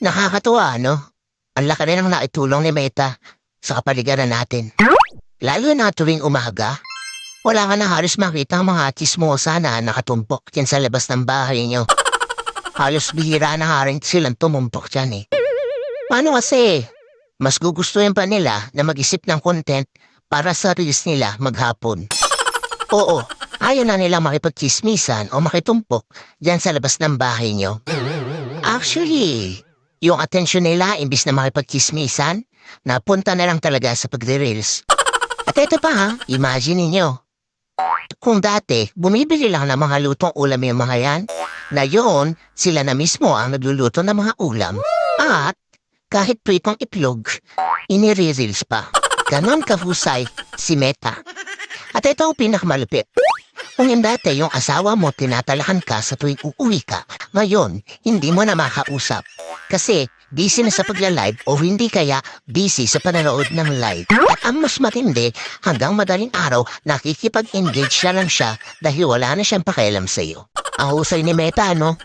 Nakakatuwa, no? Ang laki rin ang naitulong ni Meta sa kapaligiran natin. Lalo na tuwing umaga, wala ka na halos makita ang mga chismosa na nakatumpok dyan sa labas ng bahay nyo. Halos bihira na nga rin silang tumumpok dyan eh. Paano kasi? Mas gugustuhin pa nila na mag-isip ng content para sa reels nila maghapon. Oo, ayaw na nila makipagchismisan o makitumpok dyan sa labas ng bahay nyo. Actually, yung atensyon nila imbis na makipagchismisan, napunta na lang talaga sa pagre-reels. At ito pa ha, imagine ninyo. Kung dati, bumibili lang ng mga lutong ulam yung mga yan, na yun, sila na mismo ang nagluluto ng mga ulam. At kahit pritong itlog, inire-reels pa. Ganon kahusay si Meta. At ito ang pinakamalupit. Kung dati yung asawa mo tinatalakan ka sa tuwing uuwi ka, ngayon, hindi mo na makausap. Kasi busy na sa pagla-live o hindi kaya busy sa panonood ng live. At ang mas matindi, hanggang madaling araw, nakikipag-engage na lang siya dahil wala na siyang pakialam sa'yo. Ang husay ni Meta, no?